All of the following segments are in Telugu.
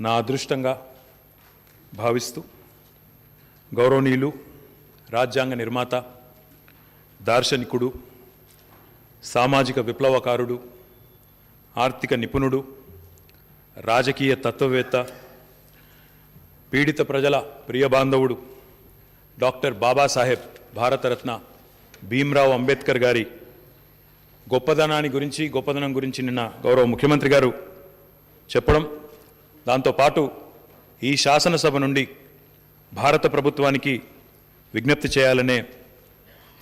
నా అదృష్టంగా భావిస్తూ గౌరవనీయులు రాజ్యాంగ నిర్మాత, దార్శనికుడు, సామాజిక విప్లవకారుడు, ఆర్థిక నిపుణుడు, రాజకీయ తత్వవేత్త, పీడిత ప్రజల ప్రియబాంధవుడు డాక్టర్ బాబాసాహెబ్ భారతరత్న భీమ్రావ్ అంబేద్కర్ గారి గొప్పదనం గురించి నిన్న గౌరవ ముఖ్యమంత్రి గారు చెప్పడం, దాంతోపాటు ఈ శాసనసభ నుండి భారత ప్రభుత్వానికి విజ్ఞప్తి చేయాలనే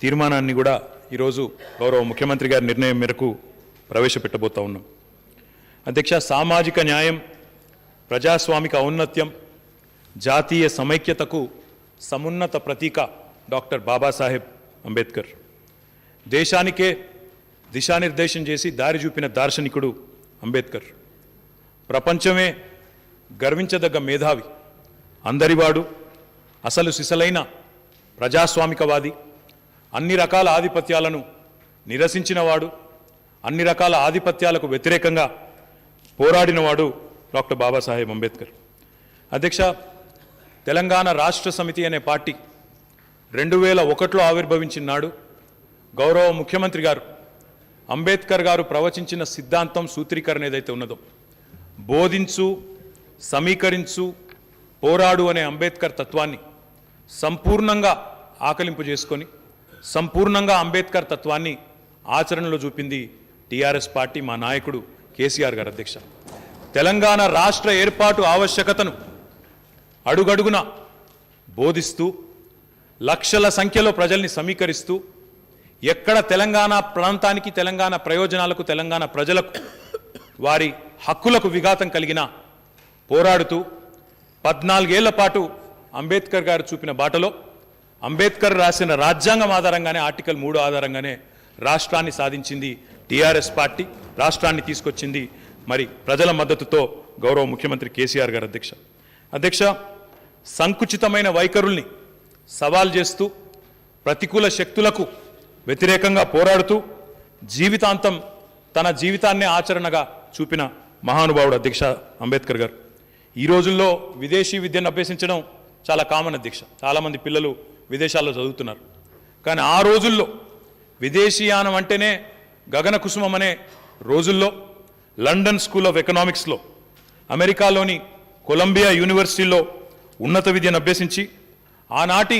తీర్మానాన్ని కూడా ఈరోజు గౌరవ ముఖ్యమంత్రి గారి నిర్ణయం మేరకు ప్రవేశపెట్టబోతా ఉన్నాం. అధ్యక్ష, సామాజిక న్యాయం, ప్రజాస్వామిక ఔన్నత్యం, జాతీయ సమైక్యతకు సమున్నత ప్రతీక డాక్టర్ బాబాసాహెబ్ అంబేద్కర్. దేశానికే దిశానిర్దేశం చేసి దారి చూపిన దార్శనికుడు అంబేద్కర్. ప్రపంచమే గర్వించదగ్గ మేధావి, అందరివాడు, అసలు సిసలైన ప్రజాస్వామికవాది, అన్ని రకాల ఆధిపత్యాలను నిరసించినవాడు, అన్ని రకాల ఆధిపత్యాలకు వ్యతిరేకంగా పోరాడినవాడు డాక్టర్ బాబాసాహెబ్ అంబేద్కర్. అధ్యక్ష, తెలంగాణ రాష్ట్ర సమితి అనే పార్టీ 2001లో ఆవిర్భవించిన నాడు గౌరవ ముఖ్యమంత్రి గారు అంబేద్కర్ గారు ప్రవచించిన సిద్ధాంతం, సూత్రీకరణ ఏదైతే ఉన్నదో, బోధించు, సమీకరించు, పోరాడు అనే అంబేద్కర్ తత్వాన్ని సంపూర్ణంగా ఆకలింపు చేసుకొని సంపూర్ణంగా అంబేద్కర్ తత్వాన్ని ఆచరణలో చూపింది టీఆర్ఎస్ పార్టీ, మా నాయకుడు కేసీఆర్ గారు. అధ్యక్ష, తెలంగాణ రాష్ట్ర ఏర్పాటు ఆవశ్యకతను అడుగడుగున బోధిస్తూ లక్షల సంఖ్యలో ప్రజల్ని సమీకరిస్తూ ఎక్కడ తెలంగాణ ప్రాంతానికి, తెలంగాణ ప్రయోజనాలకు, తెలంగాణ ప్రజలకు, వారి హక్కులకు విఘాతం కలిగినా పోరాడుతూ 14 ఏళ్ల పాటు అంబేద్కర్ గారు చూపిన బాటలో అంబేద్కర్ రాసిన రాజ్యాంగం ఆధారంగానే, ఆర్టికల్ 3 ఆధారంగానే రాష్ట్రాన్ని సాధించింది టీఆర్ఎస్ పార్టీ, రాష్ట్రాన్ని తీసుకొచ్చింది మరి ప్రజల మద్దతుతో గౌరవ ముఖ్యమంత్రి కేసీఆర్ గారు. అధ్యక్ష, సంకుచితమైన వైఖరుల్ని సవాల్ చేస్తూ ప్రతికూల శక్తులకు వ్యతిరేకంగా పోరాడుతూ జీవితాంతం తన జీవితాన్నే ఆచరణగా చూపిన మహానుభావుడు అధ్యక్ష అంబేద్కర్ గారు. ఈ రోజుల్లో విదేశీ విద్యను అభ్యసించడం చాలా కామన్ అధ్యక్ష, చాలామంది పిల్లలు విదేశాల్లో చదువుతున్నారు. కానీ ఆ రోజుల్లో విదేశీయానం అంటేనే గగన కుసుమం అనే రోజుల్లో లండన్ స్కూల్ ఆఫ్ ఎకనామిక్స్లో, అమెరికాలోని కొలంబియా యూనివర్సిటీలో ఉన్నత విద్యను అభ్యసించి ఆనాటి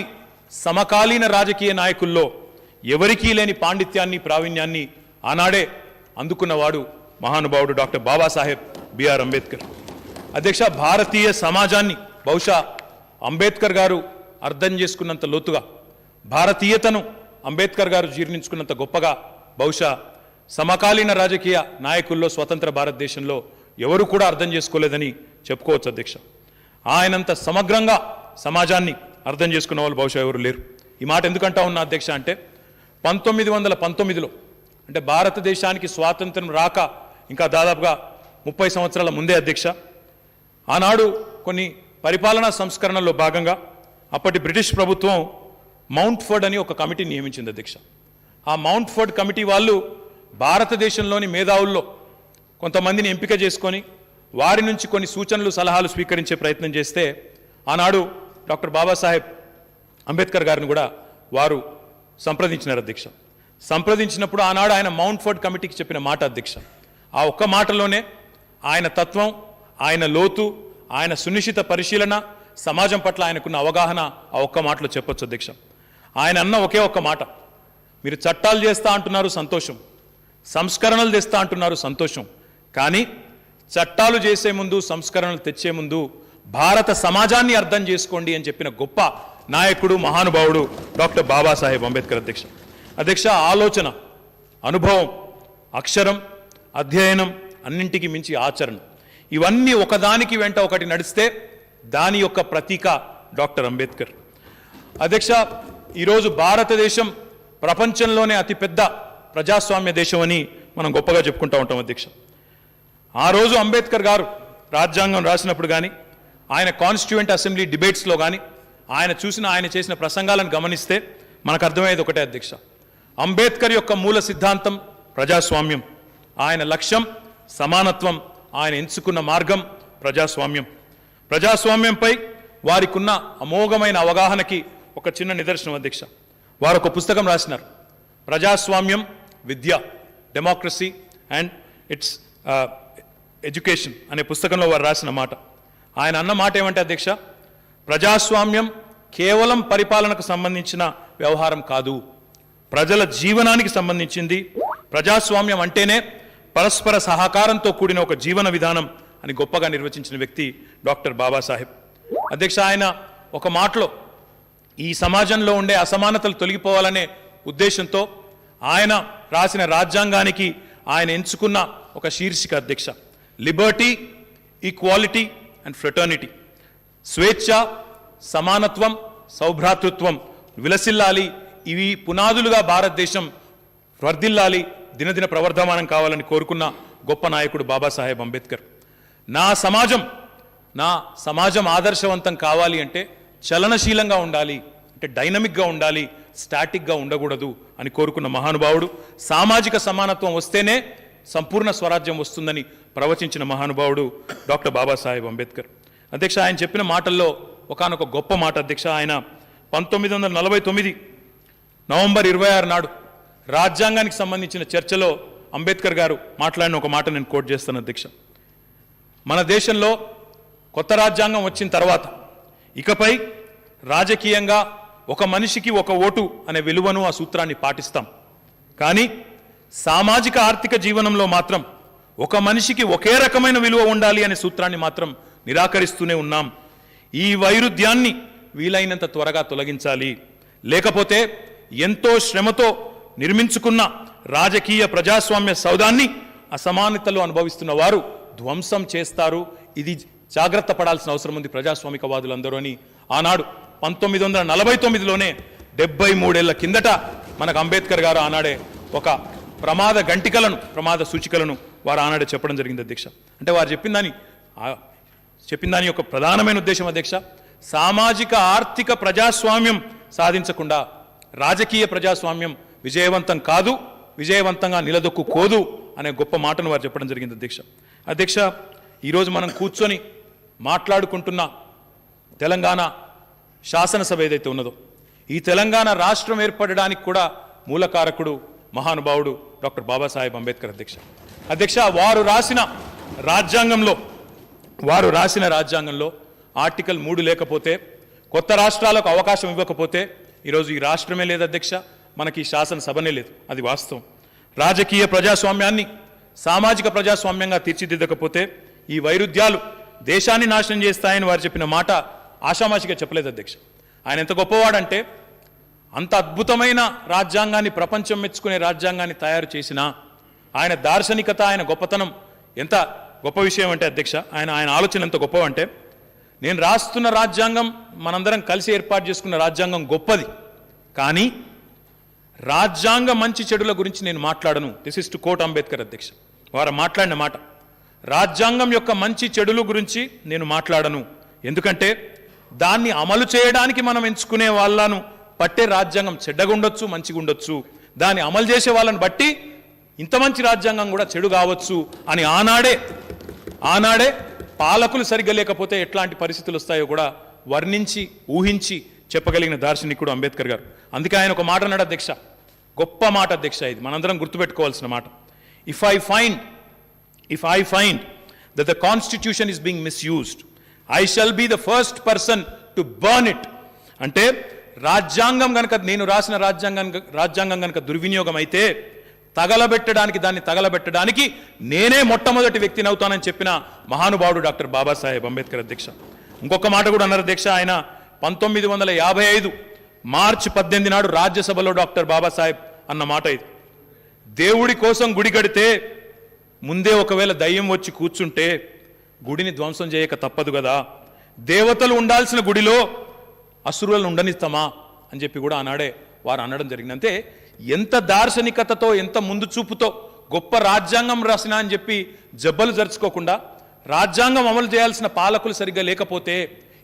సమకాలీన రాజకీయ నాయకుల్లో ఎవరికీ లేని పాండిత్యాన్ని, ప్రావీణ్యాన్ని ఆనాడే అందుకున్నవాడు మహానుభావుడు డాక్టర్ బాబాసాహెబ్ బిఆర్ అంబేద్కర్. అధ్యక్ష, భారతీయ సమాజాన్ని బహుశా అంబేద్కర్ గారు అర్థం చేసుకున్నంత లోతుగా, భారతీయతను అంబేద్కర్ గారు జీర్ణించుకున్నంత గొప్పగా బహుశా సమకాలీన రాజకీయ నాయకుల్లో స్వతంత్ర భారతదేశంలో ఎవరు కూడా అర్థం చేసుకోలేదని చెప్పుకోవచ్చు. అధ్యక్ష, ఆయనంత సమగ్రంగా సమాజాన్ని అర్థం చేసుకున్న వాళ్ళు బహుశా ఎవరు లేరు. ఈ మాట ఎందుకంటా ఉన్నా అధ్యక్ష అంటే, 1919లో అంటే భారతదేశానికి స్వాతంత్రం రాక ఇంకా దాదాపుగా 30 సంవత్సరాల ముందే అధ్యక్ష, ఆనాడు కొన్ని పరిపాలనా సంస్కరణల్లో భాగంగా అప్పటి బ్రిటిష్ ప్రభుత్వం మౌంట్ ఫోర్డ్ అని ఒక కమిటీని నియమించింది అధ్యక్ష. ఆ మౌంట్ ఫోర్డ్ కమిటీ వాళ్ళు భారతదేశంలోని మేధావుల్లో కొంతమందిని ఎంపిక చేసుకొని వారి నుంచి కొన్ని సూచనలు, సలహాలు స్వీకరించే ప్రయత్నం చేస్తే ఆనాడు డాక్టర్ బాబాసాహెబ్ అంబేద్కర్ గారిని కూడా వారు సంప్రదించినారు అధ్యక్ష. సంప్రదించినప్పుడు ఆనాడు ఆయన మౌంట్ ఫోర్డ్ కమిటీకి చెప్పిన మాట అధ్యక్ష, ఆ ఒక్క మాటలోనే ఆయన తత్వం, ఆయన లోతు, ఆయన సునిశ్చిత పరిశీలన, సమాజం పట్ల ఆయనకున్న అవగాహన ఆ ఒక్క మాటలో చెప్పొచ్చు అధ్యక్ష. ఆయన అన్న ఒకే ఒక్క మాట, మీరు చట్టాలు చేస్తా అంటున్నారు సంతోషం, సంస్కరణలు తెస్తా అంటున్నారు సంతోషం, కానీ చట్టాలు చేసే ముందు, సంస్కరణలు తెచ్చే ముందు భారత సమాజాన్ని అర్థం చేసుకోండి అని చెప్పిన గొప్ప నాయకుడు, మహానుభావుడు డాక్టర్ బాబాసాహెబ్ అంబేద్కర్. అధ్యక్ష, ఆలోచన, అనుభవం, అక్షరం, అధ్యయనం, అన్నింటికి మించి ఆచరణ, ఇవన్నీ ఒకదానికి వెంట ఒకటి నడిస్తే దాని యొక్క ప్రతీక డాక్టర్ అంబేద్కర్. అధ్యక్ష, ఈరోజు భారతదేశం ప్రపంచంలోనే అతిపెద్ద ప్రజాస్వామ్య దేశం అని మనం గొప్పగా చెప్పుకుంటూ ఉంటాం అధ్యక్ష. ఆ రోజు అంబేద్కర్ గారు రాజ్యాంగం రాసినప్పుడు కానీ, ఆయన కాన్స్టిట్యూయెంట్ అసెంబ్లీ డిబేట్స్లో కానీ ఆయన చేసిన ప్రసంగాలను గమనిస్తే మనకు అర్థమయ్యేది ఒకటే అధ్యక్ష, అంబేద్కర్ యొక్క మూల సిద్ధాంతం ప్రజాస్వామ్యం, ఆయన లక్ష్యం సమానత్వం, ఆయన ఎంచుకున్న మార్గం ప్రజాస్వామ్యం. ప్రజాస్వామ్యంపై వారికున్న అమోఘమైన అవగాహనకి ఒక చిన్న నిదర్శనం అధ్యక్ష. వారు ఒక పుస్తకం రాసినారు, ప్రజాస్వామ్యం, విద్య, డెమోక్రసీ అండ్ ఇట్స్ ఎడ్యుకేషన్ అనే పుస్తకంలో వారు రాసిన మాట. ఆయన అన్న మాట ఏమంటే అధ్యక్ష, ప్రజాస్వామ్యం కేవలం పరిపాలనకు సంబంధించిన వ్యవహారం కాదు, ప్రజల జీవనానికి సంబంధించింది. ప్రజాస్వామ్యం అంటేనే పరస్పర సహకారంతో కూడిన ఒక జీవన విధానం అని గొప్పగా నిర్వచించిన వ్యక్తి డాక్టర్ బాబాసాహెబ్. అధ్యక్ష, ఆయన ఒక మాటలో ఈ సమాజంలో ఉండే అసమానతలు తొలగిపోవాలనే ఉద్దేశంతో ఆయన రాసిన రాజ్యాంగానికి ఆయన ఎంచుకున్న ఒక శీర్షిక అధ్యక్ష, లిబర్టీ, ఈక్వాలిటీ అండ్ ఫ్రెటర్నిటీ. స్వేచ్ఛ, సమానత్వం, సౌభ్రాతృత్వం విలసిల్లాలి, ఇవి పునాదులుగా భారతదేశం వర్ధిల్లాలి, దినదిన ప్రవర్ధమానం కావాలని కోరుకున్న గొప్ప నాయకుడు బాబాసాహెబ్ అంబేద్కర్. నా సమాజం ఆదర్శవంతం కావాలి అంటే చలనశీలంగా ఉండాలి, అంటే డైనమిక్గా ఉండాలి, స్టాటిక్గా ఉండకూడదు అని కోరుకున్న మహానుభావుడు. సామాజిక సమానత్వం వస్తేనే సంపూర్ణ స్వరాజ్యం వస్తుందని ప్రవచించిన మహానుభావుడు డాక్టర్ బాబాసాహెబ్ అంబేద్కర్. అధ్యక్ష, ఆయన చెప్పిన మాటల్లో ఒకానొక గొప్ప మాట అధ్యక్ష. ఆయన 1949 నవంబర్ 26 నాడు రాజ్యాంగానికి సంబంధించిన చర్చలో అంబేద్కర్ గారు మాట్లాడిన ఒక మాట నేను కోట్ చేస్తాను అధ్యక్ష. మన దేశంలో కొత్త రాజ్యాంగం వచ్చిన తర్వాత ఇకపై రాజకీయంగా ఒక మనిషికి ఒక ఓటు అనే విలువను, ఆ సూత్రాన్ని పాటిస్తాం. కానీ సామాజిక ఆర్థిక జీవనంలో మాత్రం ఒక మనిషికి ఒకే రకమైన విలువ ఉండాలి అనే సూత్రాన్ని మాత్రం నిరాకరిస్తూనే ఉన్నాం. ఈ వైరుధ్యాన్ని వీలైనంత త్వరగా తొలగించాలి, లేకపోతే ఎంతో శ్రమతో నిర్మించుకున్న రాజకీయ ప్రజాస్వామ్య సౌధాన్ని అసమానతలు అనుభవిస్తున్న వారు ధ్వంసం చేస్తారు. ఇది జాగ్రత్త పడాల్సిన అవసరం ఉంది ప్రజాస్వామికవాదులందరూ అని ఆనాడు 1949లోనే 73 ఏళ్ల కిందట మనకు అంబేద్కర్ గారు ఆనాడే ఒక ప్రమాద సూచికలను వారు ఆనాడే చెప్పడం జరిగింది అధ్యక్ష. అంటే వారు చెప్పిన దాని యొక్క ప్రధానమైన ఉద్దేశం అధ్యక్ష, సామాజిక ఆర్థిక ప్రజాస్వామ్యం సాధించకుండా రాజకీయ ప్రజాస్వామ్యం విజయవంతం కాదు, విజయవంతంగా నిలదొక్కుకోదు అనే గొప్ప మాటను వారు చెప్పడం జరిగింది అధ్యక్ష. ఈరోజు మనం కూర్చొని మాట్లాడుకుంటున్న తెలంగాణ శాసనసభ ఏదైతే ఉన్నదో, ఈ తెలంగాణ రాష్ట్రం ఏర్పడడానికి కూడా మూలకారకుడు మహానుభావుడు డాక్టర్ బాబాసాహెబ్ అంబేద్కర్ అధ్యక్ష. వారు రాసిన రాజ్యాంగంలో ఆర్టికల్ 3 లేకపోతే, కొత్త రాష్ట్రాలకు అవకాశం ఇవ్వకపోతే ఈరోజు ఈ రాష్ట్రమే లేదు అధ్యక్ష, మనకి శాసనసభనే లేదు. అది వాస్తవం. రాజకీయ ప్రజాస్వామ్యాన్ని సామాజిక ప్రజాస్వామ్యంగా తీర్చిదిద్దకపోతే ఈ వైరుధ్యాలు దేశాన్ని నాశనం చేస్తాయని వారు చెప్పిన మాట ఆషామాషిగా చెప్పలేదు అధ్యక్ష. ఆయన ఎంత గొప్పవాడంటే, అంత అద్భుతమైన రాజ్యాంగాన్ని, ప్రపంచం మెచ్చుకునే రాజ్యాంగాన్ని తయారు చేసిన ఆయన దార్శనికత, ఆయన గొప్పతనం ఎంత గొప్ప విషయం అంటే అధ్యక్ష, ఆయన ఆలోచన ఎంత గొప్పవంటే, నేను రాస్తున్న రాజ్యాంగం, మనందరం కలిసి ఏర్పాటు చేసుకున్న రాజ్యాంగం గొప్పది, కానీ రాజ్యాంగ మంచి చెడుల గురించి నేను మాట్లాడను. This is to quote Ambedkar అధ్యక్ష. వారు మాట్లాడిన మాట, రాజ్యాంగం యొక్క మంచి చెడుల గురించి నేను మాట్లాడను, ఎందుకంటే దాన్ని అమలు చేయడానికి మనం ఎంచుకునే వాళ్ళను పట్టే రాజ్యాంగం చెడ్డగా ఉండొచ్చు, మంచిగా ఉండొచ్చు, దాన్ని అమలు చేసే వాళ్ళని బట్టి ఇంత మంచి రాజ్యాంగం కూడా చెడు కావచ్చు అని ఆనాడే పాలకులు సరిగ్గా లేకపోతే ఎట్లాంటి పరిస్థితులు వస్తాయో కూడా వర్ణించి ఊహించి చెప్పగలిగిన దార్శనికుడు అంబేద్కర్ గారు. అందుకే ఆయన ఒక మాట అన్నాడు అధ్యక్ష, గొప్ప మాట అధ్యక్ష, ఇది మనందరం గుర్తుపెట్టుకోవాల్సిన మాట. If I find that the constitution is being misused, I shall be the first person to burn it. అంటే రాజ్యాంగం గనక, నేను రాసిన రాజ్యాంగం గనక దుర్వినియోగం అయితే దాన్ని తగలబెట్టడానికి నేనే మొట్టమొదటి వ్యక్తిని అవుతానని చెప్పిన మహానుభావుడు డాక్టర్ బాబాసాహెబ్ అంబేద్కర్ అధ్యక్ష. ఇంకొక మాట కూడా అన్నారు అధ్యక్ష. ఆయన 1955 మార్చి 18 నాడు రాజ్యసభలో డాక్టర్ బాబాసాహెబ్ అన్న మాట ఇది, దేవుడి కోసం గుడి కడితే ముందే ఒకవేళ దయ్యం వచ్చి కూర్చుంటే గుడిని ధ్వంసం చేయక తప్పదు కదా, దేవతలు ఉండాల్సిన గుడిలో అసురులను ఉండనిస్తామా అని చెప్పి కూడా ఆనాడే వారు అనడం జరిగింది. అంటే ఎంత దార్శనికతతో, ఎంత ముందు చూపుతో గొప్ప రాజ్యాంగం రాసినా అని చెప్పి జబ్బలు జరుచుకోకుండా, రాజ్యాంగం అమలు చేయాల్సిన పాలకులు సరిగ్గా లేకపోతే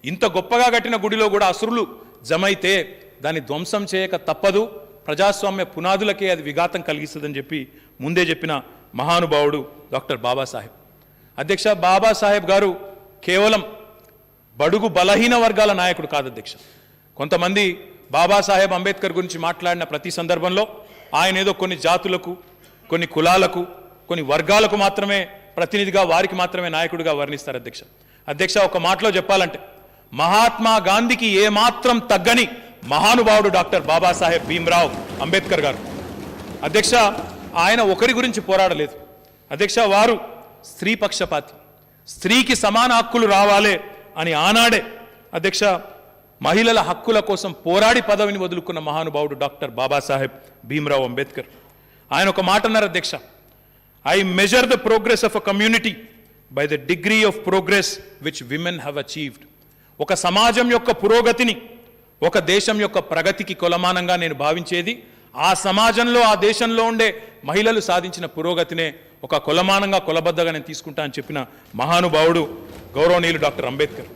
ఇంత గొప్పగా కట్టిన గుడిలో కూడా అసురులు జమైతే దాన్ని ధ్వంసం చేయక తప్పదు, ప్రజాస్వామ్య పునాదులకే అది విఘాతం కలిగిస్తుందని చెప్పి ముందే చెప్పిన మహానుభావుడు డాక్టర్ బాబాసాహెబ్ అధ్యక్ష. బాబాసాహెబ్ గారు కేవలం బడుగు బలహీన వర్గాల నాయకుడు కాదు అధ్యక్ష. కొంతమంది బాబాసాహెబ్ అంబేద్కర్ గురించి మాట్లాడిన ప్రతి సందర్భంలో ఆయన ఏదో కొన్ని జాతులకు, కొన్ని కులాలకు, కొన్ని వర్గాలకు మాత్రమే ప్రతినిధిగా, వారికి మాత్రమే నాయకుడిగా వర్ణిస్తారు అధ్యక్ష. అధ్యక్ష, ఒక మాటలో చెప్పాలంటే మహాత్మా గాంధీకి ఏమాత్రం తగ్గని మహానుభావుడు డాక్టర్ బాబాసాహెబ్ భీమ్రావ్ అంబేద్కర్ గారు. అధ్యక్ష, ఆయన ఒకరి గురించి పోరాడలేదు అధ్యక్ష. వారు స్త్రీ పక్షపాతి, స్త్రీకి సమాన హక్కులు రావాలే అని ఆనాడే అధ్యక్ష మహిళల హక్కుల కోసం పోరాడి పదవిని వదులుకున్న మహానుభావుడు డాక్టర్ బాబాసాహెబ్ భీమ్రావ్ అంబేద్కర్. ఆయన ఒక మాట అన్నారు అధ్యక్ష, I measure the progress of a community by the degree of progress which women have achieved. ఒక సమాజం యొక్క పురోగతిని, ఒక దేశం యొక్క ప్రగతికి కొలమానంగా నేను భావించేది ఆ సమాజంలో, ఆ దేశంలో ఉండే మహిళలు సాధించిన పురోగతినే ఒక కొలమానంగా, కొలబద్దగా నేను తీసుకుంటా అని చెప్పిన మహానుభావుడు గౌరవనీయులు డాక్టర్ అంబేద్కర్.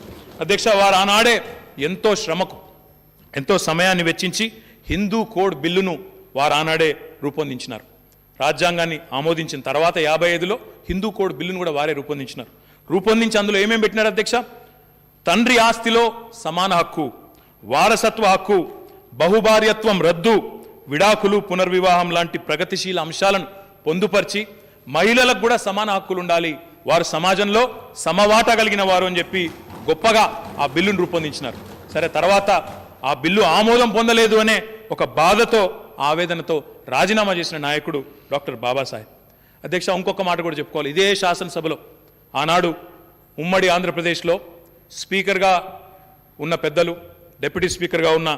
అధ్యక్ష, వారు ఆనాడే ఎంతో శ్రమకు, ఎంతో సమయాన్ని వెచ్చించి హిందూ కోడ్ బిల్లును వారు ఆనాడే రూపొందించినారు. రాజ్యాంగాన్ని ఆమోదించిన తర్వాత 55లో హిందూ కోడ్ బిల్లును కూడా వారే రూపొందించినారు. రూపొందించి అందులో ఏమేమి పెట్టినారు అధ్యక్ష? తండ్రి ఆస్తిలో సమాన హక్కు, వారసత్వ హక్కు, బహుభార్యత్వం రద్దు, విడాకులు, పునర్వివాహం లాంటి ప్రగతిశీల అంశాలను పొందుపరిచి మహిళలకు కూడా సమాన హక్కులు ఉండాలి, వారు సమాజంలో సమవాటా కలిగిన వారు అని చెప్పి గొప్పగా ఆ బిల్లును రూపొందించినారు. సరే, తర్వాత ఆ బిల్లు ఆమోదం పొందలేదు అనే ఒక బాధతో, ఆవేదనతో రాజీనామా చేసిన నాయకుడు డాక్టర్ బాబాసాహెబ్. అధ్యక్ష, ఇంకొక మాట కూడా చెప్పుకోవాలి. ఇదే శాసనసభలో ఆనాడు ఉమ్మడి ఆంధ్రప్రదేశ్లో స్పీకర్గా ఉన్న పెద్దలు, డిప్యూటీ స్పీకర్గా ఉన్న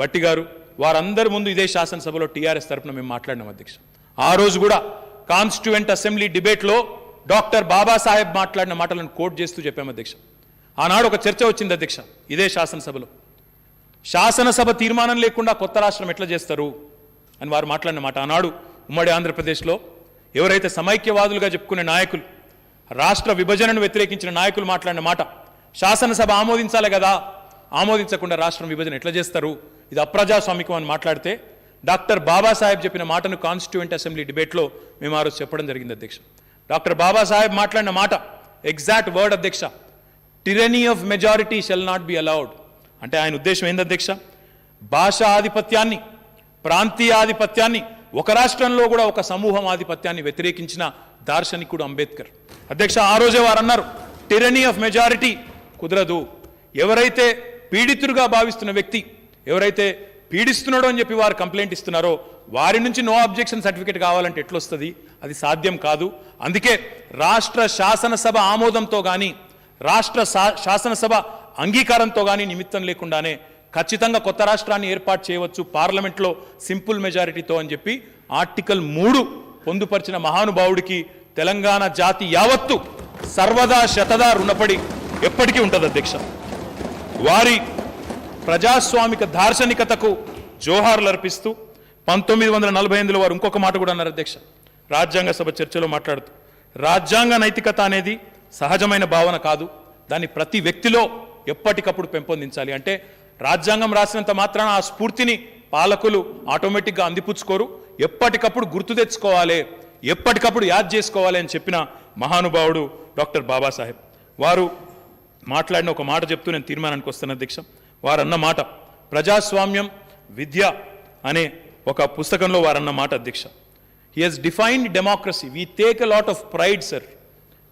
భట్టి గారు, వారందరి ముందు ఇదే శాసనసభలో టీఆర్ఎస్ తరఫున మేము మాట్లాడినాం అధ్యక్ష. ఆ రోజు కూడా కాన్స్టిట్యూయెంట్ అసెంబ్లీ డిబేట్లో డాక్టర్ బాబాసాహెబ్ మాట్లాడిన మాటలను కోట్ చేస్తూ చెప్పాము అధ్యక్ష. ఆనాడు ఒక చర్చ వచ్చింది అధ్యక్ష ఇదే శాసనసభలో. శాసనసభ తీర్మానం లేకుండా కొత్త రాష్ట్రం ఎట్లా చేస్తారు అని వారు మాట్లాడిన మాట. ఆనాడు ఉమ్మడి ఆంధ్రప్రదేశ్లో ఎవరైతే సమైక్యవాదులుగా చెప్పుకునే నాయకులు, రాష్ట్ర విభజనను వ్యతిరేకించిన నాయకులు మాట్లాడిన మాట, శాసనసభ ఆమోదించాలి కదా, ఆమోదించకుండా రాష్ట్రం విభజన ఎట్లా చేస్తారు, ఇది అప్రజాస్వామికం అని మాట్లాడితే డాక్టర్ బాబాసాహెబ్ చెప్పిన మాటను కాన్స్టిట్యూయెంట్ అసెంబ్లీ డిబేట్లో మేము ఆ రోజు చెప్పడం జరిగింది అధ్యక్ష. డాక్టర్ బాబాసాహెబ్ మాట్లాడిన మాట ఎగ్జాక్ట్ వర్డ్ అధ్యక్ష, tyranny of majority shall not be allowed. అంటే ఆయన ఉద్దేశం ఏంది అధ్యక్ష? భాషా ఆధిపత్యాన్ని, ప్రాంతీయ ఆధిపత్యాన్ని, ఒక రాష్ట్రంలో కూడా ఒక సమూహం ఆధిపత్యాన్ని వ్యతిరేకించిన దార్శనికుడు అంబేద్కర్. అధ్యక్ష, ఆ రోజే వారు అన్నారు టిరనీ ఆఫ్ మెజారిటీ కుదరదు. ఎవరైతే పీడితుడుగా భావిస్తున్న వ్యక్తి, ఎవరైతే పీడిస్తున్నాడో అని చెప్పి వారు కంప్లైంట్ ఇస్తున్నారో వారి నుంచి నో అబ్జెక్షన్ సర్టిఫికేట్ కావాలంటే ఎట్లొస్తుంది? అది సాధ్యం కాదు. అందుకే రాష్ట్ర శాసనసభ ఆమోదంతో కానీ, రాష్ట్ర శాసనసభ అంగీకారంతో కానీ నిమిత్తం లేకుండానే ఖచ్చితంగా కొత్త రాష్ట్రాన్ని ఏర్పాటు చేయవచ్చు పార్లమెంట్లో సింపుల్ మెజారిటీతో అని చెప్పి ఆర్టికల్ 3 పొందుపరిచిన మహానుభావుడికి తెలంగాణ జాతి యావత్తు సర్వదా శతదా రుణపడి ఎప్పటికీ ఉంటుంది అధ్యక్ష. వారి ప్రజాస్వామిక దార్శనికతకు జోహార్లు అర్పిస్తూ 1948లో వారు ఇంకొక మాట కూడా అన్నారు అధ్యక్ష, రాజ్యాంగ సభ చర్చలో మాట్లాడుతూ, రాజ్యాంగ నైతికత అనేది సహజమైన భావన కాదు, దాన్ని ప్రతి వ్యక్తిలో ఎప్పటికప్పుడు పెంపొందించాలి. అంటే రాజ్యాంగం రాసినంత మాత్రాన ఆ స్ఫూర్తిని పాలకులు ఆటోమేటిక్గా అందిపుచ్చుకోరు, ఎప్పటికప్పుడు గుర్తు తెచ్చుకోవాలి, ఎప్పటికప్పుడు యాద్ చేసుకోవాలి అని చెప్పిన మహానుభావుడు డాక్టర్ బాబాసాహెబ్. వారు మాట్లాడిన ఒక మాట చెప్తూ నేను తీర్మానానికి వస్తాను అధ్యక్ష. వారన్న మాట ప్రజాస్వామ్యం విద్య అనే ఒక పుస్తకంలో వారన్న మాట అధ్యక్ష. He has defined democracy. We take a lot of pride sir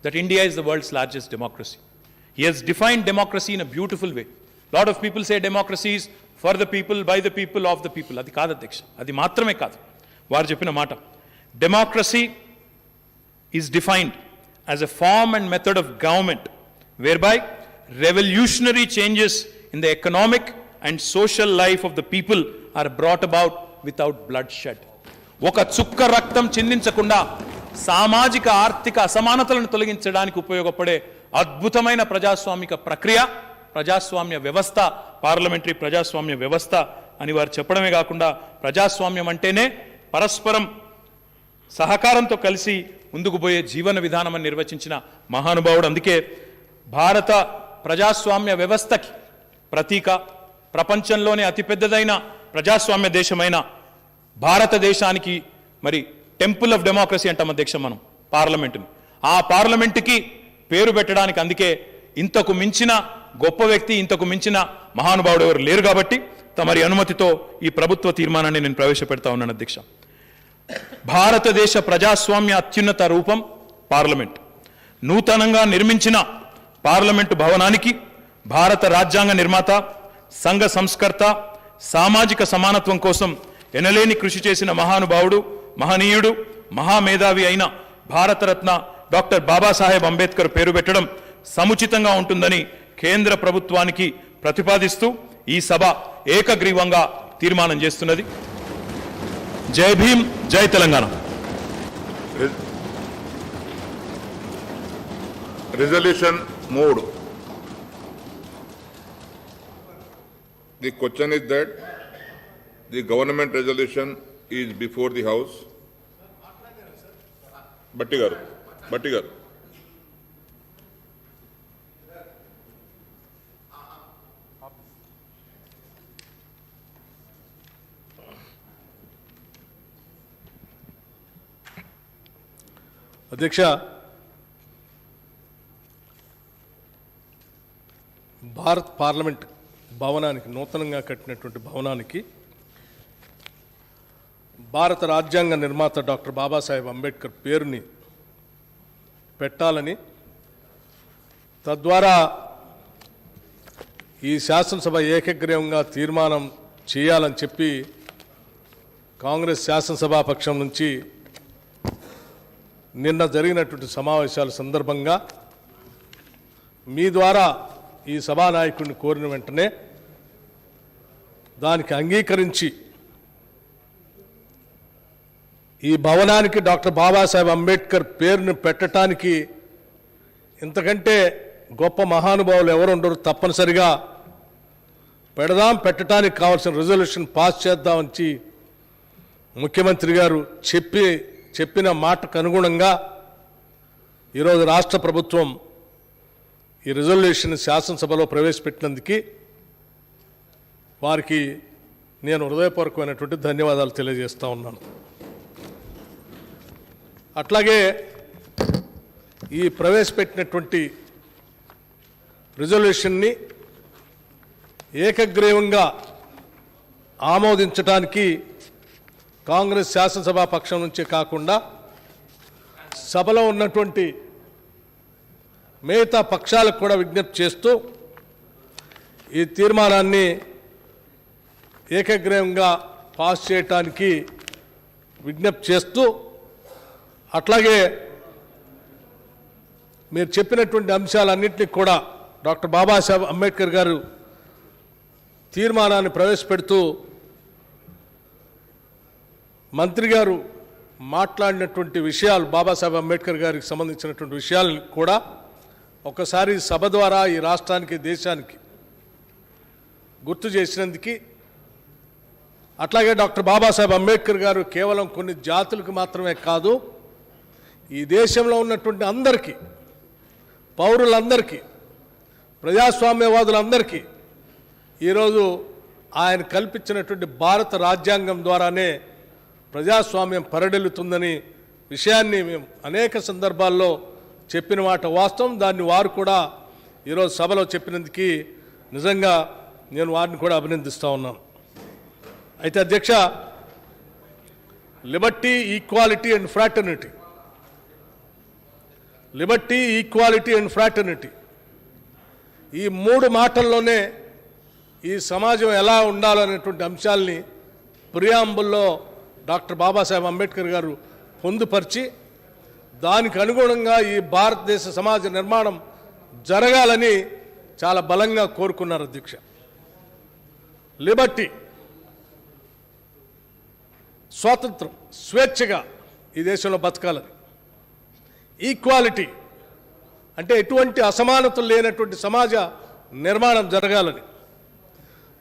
that India is the world's largest democracy. He has defined democracy in a beautiful way. Lot of people say democracy is for the people, by the people, of the people. అది కాదు అధ్యక్ష, అది మాత్రమే కాదు. వారు చెప్పిన మాట, democracy is defined as a form and method of government whereby revolutionary changes in the economic and social life of the people are brought about without bloodshed. ఒక చుక్క రక్తం చిందించకుండా సామాజిక ఆర్థిక అసమానతలను తొలగించడానికి ఉపయోగపడే అద్భుతమైన ప్రజాస్వామిక ప్రక్రియ ప్రజాస్వామ్య వ్యవస్థ, పార్లమెంటరీ ప్రజాస్వామ్య వ్యవస్థ అని వారు చెప్పడమే కాకుండా ప్రజాస్వామ్యం అంటేనే పరస్పరం సహకారంతో కలిసి ముందుకు పోయే జీవన విధానం అని నిర్వచించిన మహానుభావుడు. అందుకే భారత ప్రజాస్వామ్య వ్యవస్థకి ప్రతీక, ప్రపంచంలోనే అతిపెద్దదైన ప్రజాస్వామ్య దేశమైన భారతదేశానికి మరి టెంపుల్ ఆఫ్ డెమోక్రసీ అంటాం అధ్యక్ష మనం పార్లమెంటుని. ఆ పార్లమెంటుకి పేరు పెట్టడానికి అందుకే ఇంతకు మించిన గొప్ప వ్యక్తి, ఇంతకు మించిన మహానుభావుడు ఎవరు లేరు కాబట్టి తమరి అనుమతితో ఈ ప్రభుత్వ తీర్మానాన్ని నేను ప్రవేశపెడతా ఉన్నాను అధ్యక్ష. భారతదేశ ప్రజాస్వామ్య అత్యున్నత రూపం పార్లమెంట్. నూతనంగా నిర్మించిన పార్లమెంటు భవనానికి భారత రాజ్యాంగ నిర్మాత, సంఘ సంస్కర్త, సామాజిక సమానత్వం కోసం ఎనలేని కృషి చేసిన మహానుభావుడు, మహనీయుడు, మహామేధావి అయిన భారతరత్న డాక్టర్ బాబాసాహెబ్ అంబేద్కర్ పేరు పెట్టడం సముచితంగా ఉంటుందని కేంద్ర ప్రభుత్వానికి ప్రతిపాదిస్తూ ఈ సభ ఏకగ్రీవంగా తీర్మానం చేస్తున్నది. జై భీమ్, జై Telangana. Resolution moved. The question is that the government resolution is before the House. Bhatti garu. అధ్యక్ష, భారత్ పార్లమెంట్ భవనానికి, నూతనంగా కట్టినటువంటి భవనానికి భారత రాజ్యాంగ నిర్మాత డాక్టర్ బాబాసాహెబ్ అంబేద్కర్ పేరుని పెట్టాలని, తద్వారా ఈ శాసనసభ ఏకగ్రీవంగా తీర్మానం చేయాలని చెప్పి కాంగ్రెస్ శాసనసభాపక్షం నుంచి నిన్న జరిగినటువంటి సమావేశాల సందర్భంగా మీ ద్వారా ఈ సభానాయకుడిని కోరిన వెంటనే దానికి అంగీకరించి ఈ భవనానికి డాక్టర్ బాబాసాహెబ్ అంబేద్కర్ పేరును పెట్టడానికి ఇంతకంటే గొప్ప మహానుభావులు ఎవరు ఉండరు, తప్పనిసరిగా పెడదాం, పెట్టడానికి కావాల్సిన రిజల్యూషన్ పాస్ చేద్దామని ముఖ్యమంత్రి గారు చెప్పిన మాటకు అనుగుణంగా ఈరోజు రాష్ట్ర ప్రభుత్వం ఈ రిజల్యూషన్ శాసనసభలో ప్రవేశపెట్టినందుకు వారికి నేను హృదయపూర్వకమైనటువంటి ధన్యవాదాలు తెలియజేస్తా ఉన్నాను. అట్లాగే ఈ ప్రవేశపెట్టినటువంటి రిజల్యూషన్ని ఏకగ్రీవంగా ఆమోదించడానికి కాంగ్రెస్ శాసనసభా పక్షం నుంచే కాకుండా సభలో ఉన్నటువంటి మిగతా పక్షాలకు కూడా విజ్ఞప్తి చేస్తూ ఈ తీర్మానాన్ని ఏకగ్రీవంగా పాస్ చేయడానికి విజ్ఞప్తి చేస్తూ, అట్లాగే మీరు చెప్పినటువంటి అంశాలన్నింటినీ కూడా డాక్టర్ బాబాసాహెబ్ అంబేద్కర్ గారు తీర్మానాన్ని ప్రవేశపెడుతూ మంత్రి గారు మాట్లాడినటువంటి విషయాలు, బాబాసాహెబ్ అంబేద్కర్ గారికి సంబంధించినటువంటి విషయాలను కూడా ఒకసారి సభ ద్వారా ఈ రాష్ట్రానికి, దేశానికి గుర్తు చేసినందుకు, అట్లాగే డాక్టర్ బాబాసాహెబ్ అంబేద్కర్ గారు కేవలం కొన్ని జాతులకు మాత్రమే కాదు, ఈ దేశంలో ఉన్నటువంటి అందరికీ, పౌరులందరికీ, ప్రజాస్వామ్యవాదులందరికీ ఈరోజు ఆయన కల్పించినటువంటి భారత రాజ్యాంగం ద్వారానే ప్రజాస్వామ్యం పరిడెలుతుందని విషయాన్ని మేము అనేక సందర్భాల్లో చెప్పిన మాట వాస్తవం. దాన్ని వారు కూడా ఈరోజు సభలో చెప్పినందుకు నిజంగా నేను వారిని కూడా అభినందిస్తూ ఉన్నాను. అయితే అధ్యక్ష, Liberty, equality and fraternity, Liberty, equality and fraternity, ఈ మూడు మాటల్లోనే ఈ సమాజం ఎలా ఉండాలనేటువంటి అంశాలని ప్రియాంబుల్లో డాక్టర్ బాబాసాహెబ్ అంబేద్కర్ గారు పొందుపరిచి, దానికి అనుగుణంగా ఈ భారతదేశ సమాజ నిర్మాణం జరగాలని చాలా బలంగా కోరుకున్నారు అధ్యక్ష. లిబర్టీ, స్వాతంత్రం, స్వేచ్ఛగా ఈ దేశంలో బతకాలని. ఈక్వాలిటీ అంటే ఎటువంటి అసమానతలు లేనటువంటి సమాజ నిర్మాణం జరగాలని.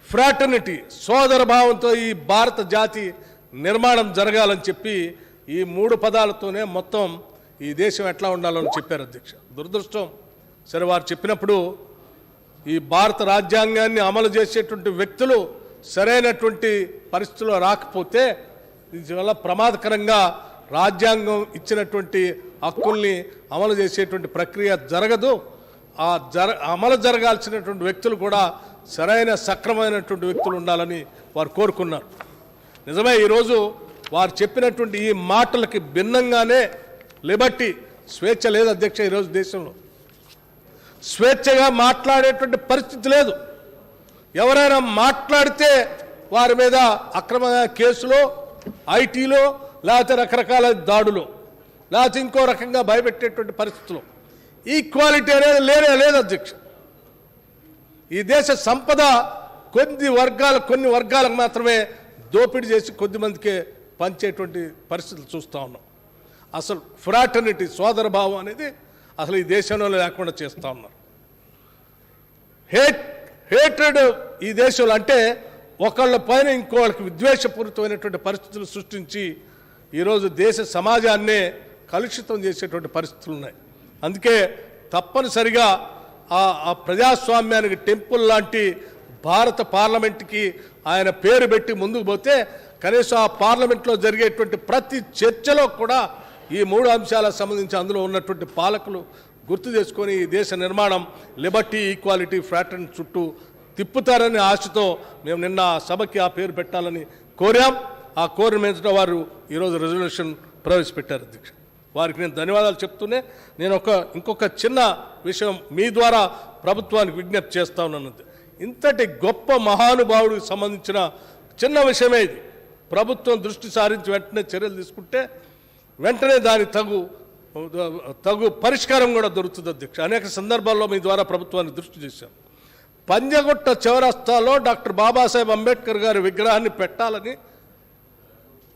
ఫ్రాటర్నిటీ, సోదర భావంతో ఈ భారత జాతి నిర్మాణం జరగాలని చెప్పి ఈ మూడు పదాలతోనే మొత్తం ఈ దేశం ఎట్లా ఉండాలని చెప్పారు అధ్యక్ష. దురదృష్టం, సరే వారు చెప్పినప్పుడు ఈ భారత రాజ్యాంగాన్ని అమలు చేసేటువంటి వ్యక్తులు సరైనటువంటి పరిస్థితుల్లో రాకపోతే దీనివల్ల ప్రమాదకరంగా రాజ్యాంగం ఇచ్చినటువంటి హక్కుల్ని అమలు చేసేటువంటి ప్రక్రియ జరగదు. అమలు జరగాల్సినటువంటి వ్యక్తులు కూడా సరైన సక్రమైనటువంటి వ్యక్తులు ఉండాలని వారు కోరుకున్నారు. నిజమే, ఈరోజు వారు చెప్పినటువంటి ఈ మాటలకి భిన్నంగానే లిబర్టీ స్వేచ్ఛ లేదు అధ్యక్ష. ఈరోజు దేశంలో స్వేచ్ఛగా మాట్లాడేటువంటి పరిస్థితి లేదు. ఎవరైనా మాట్లాడితే వారి మీద అక్రమంగా కేసులో, ఐటీలో, లేకపోతే రకరకాల దాడులు, లేకపోతే ఇంకో రకంగా భయపెట్టేటువంటి పరిస్థితులు. ఈక్వాలిటీ అనేది లేదు అధ్యక్ష. ఈ దేశ సంపద కొన్ని వర్గాలకు మాత్రమే దోపిడీ చేసి కొద్దిమందికే పంచేటువంటి పరిస్థితులు చూస్తూ ఉన్నాం. అసలు ఫ్రాటర్నిటీ, సోదర భావం అనేది అసలు ఈ దేశంలో లేకుండా చేస్తూ ఉన్నారు. హేట్రెడ్ ఈ దేశంలో అంటే ఒకళ్ళ పైన ఇంకోళ్ళకి విద్వేషపూరితమైనటువంటి పరిస్థితులు సృష్టించి ఈరోజు దేశ సమాజాన్నే కలుషితం చేసేటువంటి పరిస్థితులు ఉన్నాయి. అందుకే తప్పనిసరిగా ఆ ప్రజాస్వామ్యానికి టెంపుల్ లాంటి భారత పార్లమెంట్కి ఆయన పేరు పెట్టి ముందుకు పోతే కనీసం ఆ పార్లమెంట్లో జరిగేటువంటి ప్రతి చర్చలో కూడా ఈ 3 అంశాలకు సంబంధించి అందులో ఉన్నటువంటి పాలకులు గుర్తు చేసుకొని ఈ దేశ నిర్మాణం లిబర్టీ, ఈక్వాలిటీ, ఫ్రాటర్నిటీ చుట్టూ తిప్పుతారని ఆశతో మేము నిన్న సభకి ఆ పేరు పెట్టాలని కోరాం. ఆ కోరిన మీద వారు ఈరోజు రెజల్యూషన్ ప్రవేశపెట్టారు అధ్యక్ష. వారికి నేను ధన్యవాదాలు చెప్తూనే నేను ఇంకొక చిన్న విషయం మీ ద్వారా ప్రభుత్వానికి విజ్ఞప్తి చేస్తా ఉన్నాను. ఇంతటి గొప్ప మహానుభావుడికి సంబంధించిన చిన్న విషయమే ఇది. ప్రభుత్వం దృష్టి సారించి వెంటనే చర్యలు తీసుకుంటే వెంటనే దాని తగు పరిష్కారం కూడా దొరుకుతుంది అధ్యక్ష. అనేక సందర్భాల్లో మీ ద్వారా ప్రభుత్వాన్ని దృష్టి చేశాం. పంజగుట్ట చౌరస్తాలో డాక్టర్ బాబాసాహెబ్ అంబేద్కర్ గారి విగ్రహాన్ని పెట్టాలని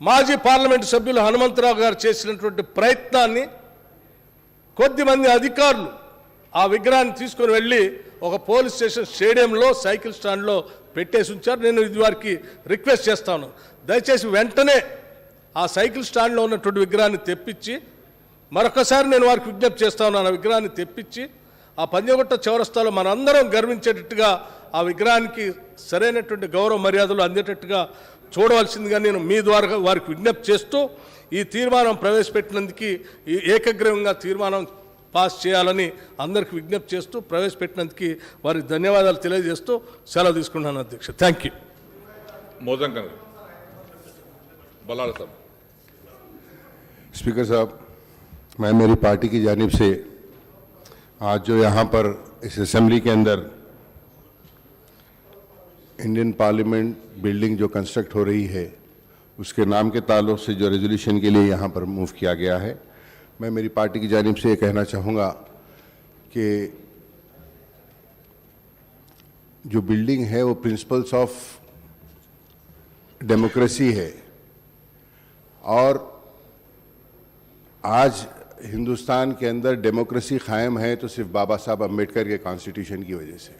మాజీ పార్లమెంటు సభ్యులు హనుమంతరావు గారు చేసినటువంటి ప్రయత్నాన్ని కొద్దిమంది అధికారులు ఆ విగ్రహాన్ని తీసుకొని వెళ్ళి ఒక పోలీస్ స్టేషన్ స్టేడియంలో సైకిల్ స్టాండ్లో పెట్టేసి ఉంచారు. నేను ఇది వారికి రిక్వెస్ట్ చేస్తాను, దయచేసి వెంటనే ఆ సైకిల్ స్టాండ్లో ఉన్నటువంటి విగ్రహాన్ని తెప్పించి, మరొకసారి నేను వారికి విజ్ఞప్తి చేస్తా ఉన్నాను, ఆ విగ్రహాన్ని తెప్పించి ఆ పంజగుట్ట చౌరస్తాలో మనందరం గర్వించేటట్టుగా ఆ విగ్రహానికి సరైనటువంటి గౌరవ మర్యాదలు అందేటట్టుగా చూడవలసిందిగా నేను మీ ద్వారా వారికి విజ్ఞప్తి చేస్తూ ఈ తీర్మానం ప్రవేశపెట్టినందుకు ఏకగ్రీవంగా తీర్మానం పాస్ చేయాలని అందరికీ విజ్ఞప్తి చేస్తూ ప్రవేశపెట్టినందుకు వారికి ధన్యవాదాలు తెలియజేస్తూ సెలవు తీసుకున్నాను అధ్యక్ష. Thank you. మోదంకర్ बलाल साहब। स्पीकर साहब, मैं मेरी पार्टी की जानिब से आज जो यहाँ पर इस असेंबली के अंदर इंडियन पार्लियामेंट बिल्डिंग जो कंस्ट्रक्ट हो रही है उसके नाम के ताल्लुक से जो रेजोल्यूशन के लिए यहाँ पर मूव किया गया है, मैं मेरी पार्टी की जानिब से ये कहना चाहूँगा कि जो बिल्डिंग है वो प्रिंसिपल्स ऑफ डेमोक्रेसी है और आज हिंदुस्तान के अंदर डेमोक्रेसी कायम है तो सिर्फ बाबा साहब अम्बेडकर के कॉन्स्टिट्यूशन की वजह से।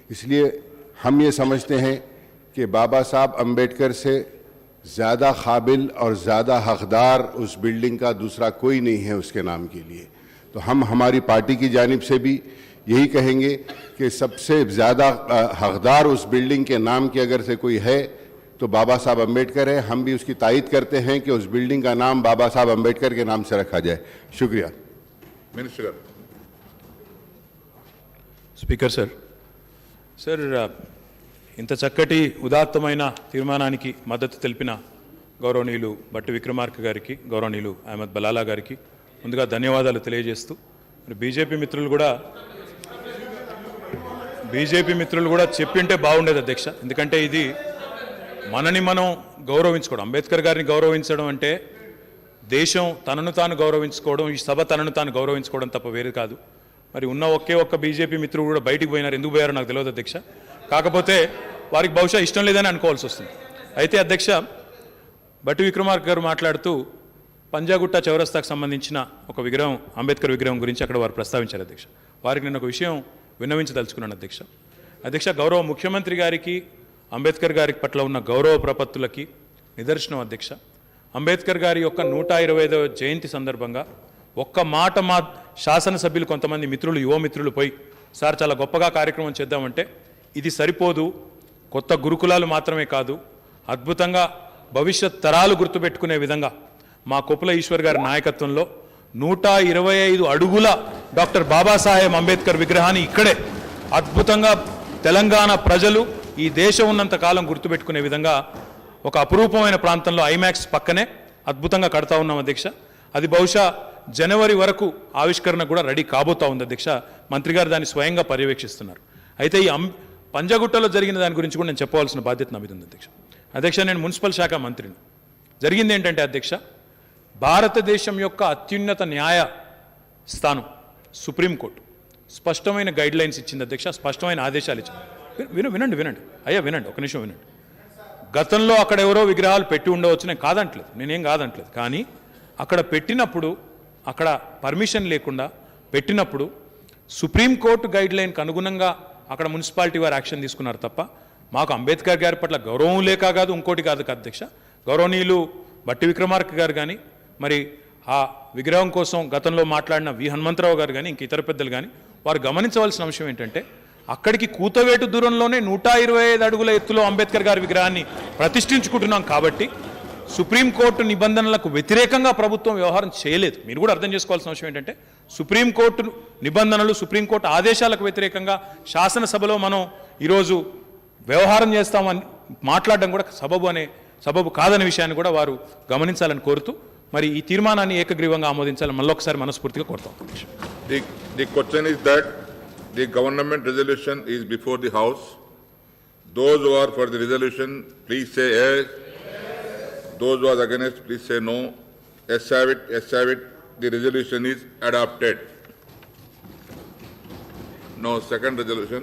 इसलिए हम ये समझते हैं कि बाबा साहब अम्बेडकर से ज़्यादा काबिल और ज़्यादा हकदार उस बिल्डिंग का दूसरा कोई नहीं है उसके नाम के लिए। तो हम हमारी पार्टी की जानिब से भी यही कहेंगे कि सबसे ज़्यादा हकदार उस बिल्डिंग के नाम के अगर से कोई है तो बाबा साहब अम्बेडकर है। हम भी उसकी तायीद करते हैं कि उस बिल्डिंग का नाम बाबा साहब अम्बेडकर के नाम से रखा जाए। शुक्रिया। मिनिस्टर స్పీకర్ సార్ ఇంత చక్కటి ఉదాత్తమైన తీర్మానానికి మద్దతు తెలిపిన గౌరవనీయులు బట్టి విక్రమార్క గారికి, గౌరవనీయులు అహ్మద్ బలాలా గారికి ముందుగా ధన్యవాదాలు తెలియజేస్తూ, బీజేపీ మిత్రులు కూడా చెప్పింటే బాగుండేది అధ్యక్ష. ఎందుకంటే ఇది మనని మనం గౌరవించుకోవడం, అంబేద్కర్ గారిని గౌరవించడం అంటే దేశం తనను తాను గౌరవించుకోవడం, ఈ సభ తనను తాను గౌరవించుకోవడం తప్ప వేరు కాదు. మరి ఉన్న ఒక్క బీజేపీ మిత్రుడు కూడా బయటికి పోయినారు. ఎందుకు పోయారో నాకు తెలియదు అధ్యక్ష. కాకపోతే వారికి బహుశా ఇష్టం లేదని అనుకోవాల్సి వస్తుంది. అయితే అధ్యక్ష, బట్టి విక్రమార్క గారు మాట్లాడుతూ పంజాగుట్ట చౌరస్తాకు సంబంధించిన ఒక విగ్రహం, అంబేద్కర్ విగ్రహం గురించి అక్కడ వారు ప్రస్తావించారు అధ్యక్ష. వారికి నేను ఒక విషయం విన్నవించదలుచుకున్నాను అధ్యక్ష. గౌరవ ముఖ్యమంత్రి గారికి అంబేద్కర్ గారి పట్ల ఉన్న గౌరవ ప్రపత్తులకి నిదర్శనం అధ్యక్ష. అంబేద్కర్ గారి యొక్క 125వ జయంతి సందర్భంగా ఒక్క మాట మా శాసనసభ్యులు కొంతమంది మిత్రులు, యువ మిత్రులు పోయి, సార్ చాలా గొప్పగా కార్యక్రమం చేద్దామంటే ఇది సరిపోదు, కొత్త గురుకులాలు మాత్రమే కాదు, అద్భుతంగా భవిష్యత్ తరాలు గుర్తుపెట్టుకునే విధంగా మా కొప్పుల ఈశ్వర్ గారి నాయకత్వంలో 125 అడుగుల డాక్టర్ బాబాసాహెబ్ అంబేద్కర్ విగ్రహాన్ని ఇక్కడే అద్భుతంగా తెలంగాణ ప్రజలు ఈ దేశం ఉన్నంత కాలం గుర్తుపెట్టుకునే విధంగా ఒక అపురూపమైన ప్రాంతంలో ఐమాక్స్ పక్కనే అద్భుతంగా కడతా ఉన్నాం అధ్యక్ష. అది బహుశా జనవరి వరకు ఆవిష్కరణ కూడా రెడీ కాబోతా ఉంది అధ్యక్ష. మంత్రి గారు దాన్ని స్వయంగా పర్యవేక్షిస్తున్నారు. అయితే ఈ పంజగుట్టలో జరిగిన దాని గురించి కూడా నేను చెప్పవలసిన బాధ్యత నా మీద ఉంది అధ్యక్ష. అధ్యక్ష, నేను మున్సిపల్ శాఖ మంత్రిని. జరిగింది ఏంటంటే అధ్యక్ష, భారతదేశం యొక్క అత్యున్నత న్యాయ స్థానం సుప్రీంకోర్టు స్పష్టమైన గైడ్ లైన్స్ ఇచ్చింది అధ్యక్ష, స్పష్టమైన ఆదేశాలు ఇచ్చింది. వినండి అయ్యా వినండి, ఒక నిమిషం వినండి. గతంలో అక్కడ ఎవరో విగ్రహాలు పెట్టి ఉండవచ్చు, నేను కాదంటలేదు, నేనేం కాదంటలేదు. కానీ అక్కడ పెట్టినప్పుడు, అక్కడ పర్మిషన్ లేకుండా పెట్టినప్పుడు సుప్రీంకోర్టు గైడ్ లైన్కి అనుగుణంగా అక్కడ మున్సిపాలిటీ వారు యాక్షన్ తీసుకున్నారు తప్ప మాకు అంబేద్కర్ గారి పట్ల గౌరవం లేక కాదు, ఇంకోటి కాదు అధ్యక్ష. గౌరవనీయులు బట్టి విక్రమార్క గారు కానీ, మరి ఆ విగ్రహం కోసం గతంలో మాట్లాడిన వి హనుమంతరావు గారు కానీ, ఇంక ఇతర పెద్దలు కానీ వారు గమనించవలసిన అంశం ఏంటంటే, అక్కడికి కూతవేటు దూరంలోనే 125 అడుగుల ఎత్తులో అంబేద్కర్ గారి విగ్రహాన్ని ప్రతిష్ఠించుకుంటున్నాం కాబట్టి సుప్రీంకోర్టు నిబంధనలకు వ్యతిరేకంగా ప్రభుత్వం వ్యవహారం చేయలేదు. మీరు కూడా అర్థం చేసుకోవాల్సిన అంశం ఏంటంటే, సుప్రీంకోర్టు నిబంధనలు, సుప్రీంకోర్టు ఆదేశాలకు వ్యతిరేకంగా శాసనసభలో మనం ఈరోజు వ్యవహారం చేస్తామని మాట్లాడడం కూడా సబబు కాదనే విషయాన్ని కూడా వారు గమనించాలని కోరుతూ, మరి ఈ తీర్మానాన్ని ఏకగ్రీవంగా ఆమోదించాలని మళ్ళొకసారి మనస్ఫూర్తిగా కోరుతాం. The question is that the government resolution is before the House. Those who are for the resolution, please say yes. Those who are against, please say no. Yes have it, yes have it. The resolution is adopted. Now, second resolution.